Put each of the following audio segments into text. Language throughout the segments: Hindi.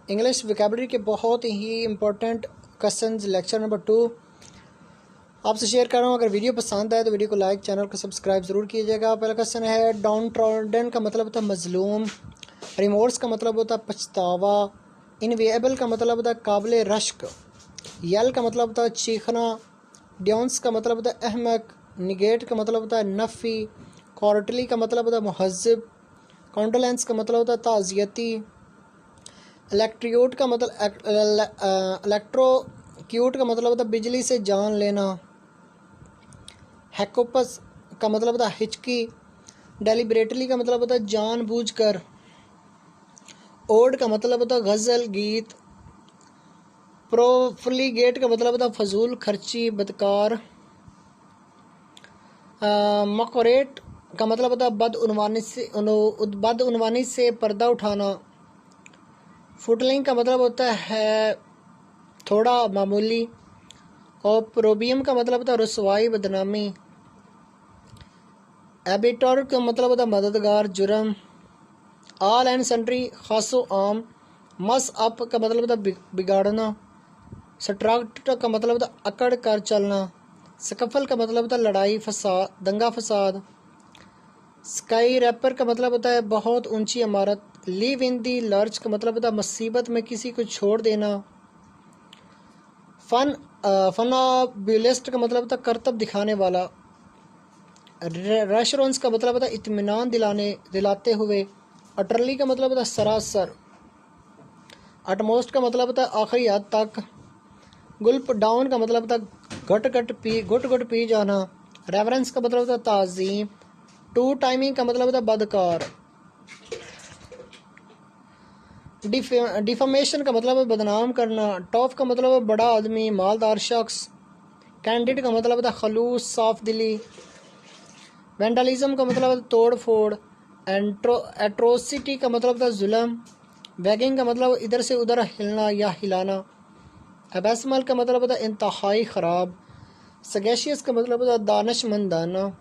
इंग्लिश वोकैबुलरी के बहुत ही इंपॉर्टेंट क्वेश्चंस लेक्चर नंबर 2 आपसे शेयर कर रहा हूँ। अगर वीडियो पसंद आए तो वीडियो को लाइक, चैनल को सब्सक्राइब ज़रूर कीजिएगा। पहला क्वेश्चन है डाउन ट्रॉडन का मतलब होता है मजलूम, रिमोर्स का मतलब होता है पछतावा, इनवेएबल का मतलब होता है काबिल रश्क, यल का मतलब होता है चीखना, ड्योंस का मतलब होता है अहमक, निगेट का मतलब होता है नफ़ी, कॉर्टली का मतलब होता है महज़ब, कॉन्डोलेंस का मतलब होता है ताज़ियती, इलेक्ट्रियोट का मतलब इलेक्ट्रोक्यूट का मतलब होता है बिजली से जान लेना, हैकोपस का मतलब होता है हिचकी, डेलिब्रेटली का मतलब होता है जानबूझकर, ओड का मतलब होता है गज़ल गीत, प्रोफ्लीगेट का मतलब होता है फजूल खर्ची बदकार, मकोरेट का मतलब होता है बदउनवानी से पर्दा उठाना, फुटलिंग का मतलब होता है थोड़ा मामूली, और प्रोबियम का मतलब होता है रसवाई बदनामी, एबिटर का मतलब होता है मददगार जुर्म, ऑल एंड सन्ट्री खासो आम, मस अप का मतलब होता है बिगाड़ना, सट्रैक्ट का मतलब होता है अकड़ कर चलना, सकफल का मतलब होता है लड़ाई फसाद दंगा फसाद, स्काई रैपर का मतलब होता है बहुत ऊंची इमारत, लिव इन दी लर्च का मतलब होता है मुसीबत में किसी को छोड़ देना, फनाब्युलिस्ट का मतलब होता है करतब दिखाने वाला, रेशोरेंस का मतलब होता है इत्मीनान दिलाते हुए, अटरली का मतलब होता है सरासर, अटमोस्ट का मतलब होता है आखिरी हद तक, गुल्प डाउन का मतलब होता है घुट घुट पी जाना, रेवरेंस का मतलब होता है ताज़ीम, टू टाइमिंग का मतलब होता है बदकार, डिफॉर्मेशन का मतलब है बदनाम करना, टॉप का मतलब है बड़ा आदमी मालदार शख्स, कैंडिड का मतलब होता है खलूस साफ दिली, वेंडलिज्म का मतलब है तोड़ फोड़, एट्रोसिटी का मतलब होता है जुल्म, वैगिंग का मतलब इधर से उधर हिलना या हिलाना, एबेसमल का मतलब होता है इंतहाई ख़राब, सगेशियस का मतलब होता है दानशमंदाना,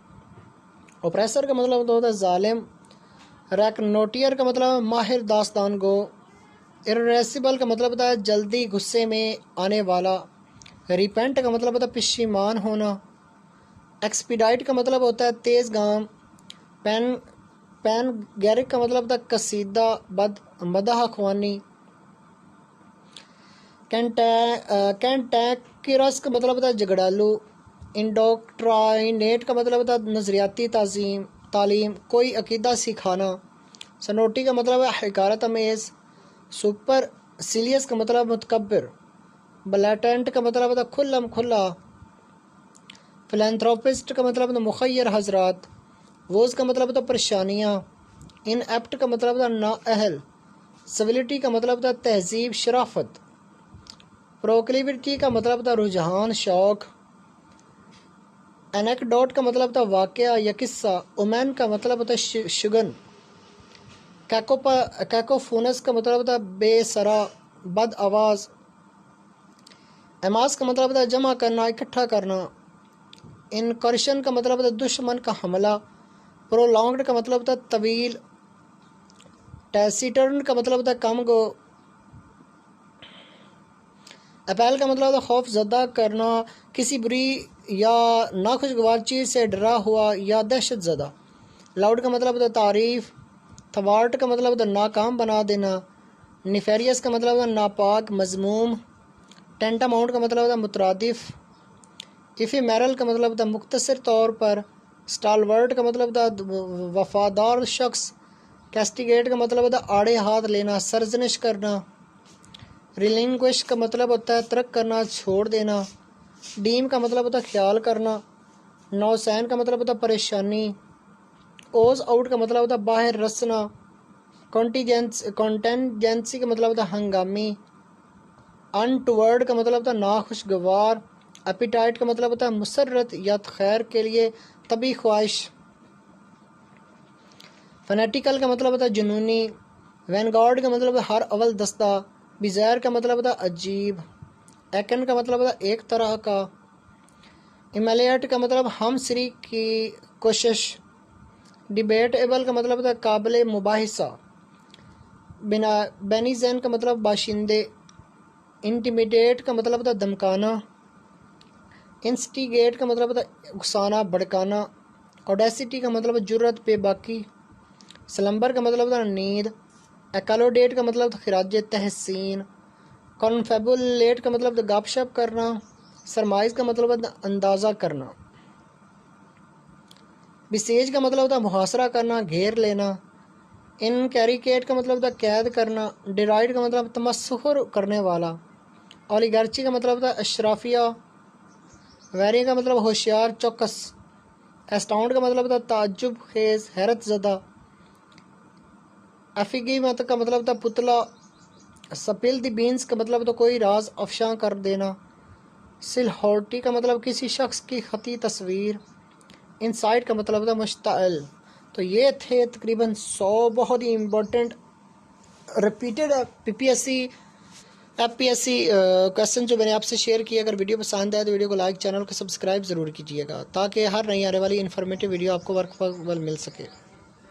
ओप्रेसर का मतलब होता है जालिम, रैकनोटियर का मतलब माहिर दास्तान गो, इर्रेसिबल का मतलब होता है जल्दी गुस्से में आने वाला, रिपेंट का मतलब होता है पश्चिमान होना, एक्सपीडाइट का मतलब होता है तेज़ गाम, पैन पैन गैरिक का मतलब होता है कसीदा मदह ख्वानी, कैंटैकिरस का मतलब होता है झगड़ालू, इंडोक्ट्राइनेट का मतलब होता है नज़रियाती तालीम कोई अकीदा सिखाना, सनोटी का मतलब है हकारत अमेज़, सुपर सीलियस का मतलब मुतकब्बिर, ब्लैटेंट का मतलब होता है खुल्लम खुल्ला, फिलैंथ्रोपिस्ट का मतलब होता है मुखय्यर हजरात, वोज़ का मतलब होता है परेशानियाँ, इनएप्ट का मतलब होता है नाअहल, सिविलिटी का मतलब होता है तहजीब शराफत, प्रोक्लिविटी का मतलब होता है रुझान शौक, एनेक्डोट का मतलब होता है वाक़या या किस्सा, ओमैन का मतलब होता है शुगन, कैकोफोनस का मतलब होता है बेसरा बद आवाज़, एमास का मतलब होता है जमा करना इकट्ठा करना, इनकर्शन का मतलब होता है दुश्मन का हमला, प्रोलॉन्ग्ड का मतलब होता है तवील, टैसिटर्न का मतलब होता है कम गो, अपैल का मतलब होता है खौफ ज़दा करना, किसी बुरी या नाखुशगवार चीज़ से डरा हुआ या दहशत ज़दा, लाउड का मतलब होता है तारीफ़, थवार्ट का मतलब होता है नाकाम बना देना, निफेरियस का मतलब होता है नापाक मजमूम, टेंटामाउंट का मतलब होता है मुतरादिफ, इफ़ेमेरल का मतलब होता है मुख्तसर तौर पर, स्टालवर्ट का मतलब होता है वफादार शख्स, कैस्टिगेट का मतलब होता है आड़े हाथ लेना सरजनिश करना, रिलिंग्विश का मतलब होता है तर्क करना छोड़ देना, डीम का मतलब होता है ख्याल करना, नौसैन का मतलब होता है परेशानी, ओज आउट का मतलब होता है बाहर रसना, कॉन्टेंजेंसी का मतलब होता है हंगामी, अनटुवर्ड का मतलब होता है नाखुशगवार, एपिटाइट का मतलब होता है मुसर्रत या खैर के लिए तभी ख्वाहिश, फनेटिकल का मतलब होता है जुनूनी, वैनगार्ड का मतलब है हर अव्वल दस्ता, बिज़ायर का मतलब होता है अजीब, एकन का मतलब होता है एक तरह का, इमेलियट का मतलब हम सरी की कोशिश, डिबेटेबल का मतलब होता है काबिल मुबाहिसा, बिना बेनिजन का मतलब बाशिंदे, इंटिमिडेट का मतलब होता धमकाना, इंस्टिगेट का मतलब होता उकसाना भड़काना, ऑडेसिटी का मतलब जुर्रत बेबाकी, स्लम्बर का मतलब होता नींद, एकलोडेट का मतलब होता खिराज तहसीन, कॉन्फेबुलेट का मतलब होता गपशप करना, सरमाइज का मतलब होता अंदाज़ा करना, बिसेज का मतलब होता मुहासरा करना घेर लेना, इनकैरिकेट का मतलब होता कैद करना, डिराइड का मतलब तमस्खुर करने वाला, ओलिगार्ची का मतलब होता अशराफिया, वेरी का मतलब होशियार चौकस, एस्टाउंड का मतलब होता ताज्जुब खेज हैरत ज़दा, एफिगी मत का मतलब होता पुतला, सपिल द बीन्स का मतलब होता कोई राज अफशां कर देना, सिलहौटी का मतलब किसी शख्स की खती तस्वीर, इनसाइट का मतलब होता मुश्ताइल। तो ये थे तकरीबन 100 बहुत ही important repeated PPSC FPSC question जो मैंने आपसे शेयर किया। अगर वीडियो पसंद आए तो वीडियो को लाइक, चैनल को सब्सक्राइब ज़रूर कीजिएगा ताकि हर नई आने वाली इन्फॉर्मेटिव वीडियो आपको वक्त पर मिल सके।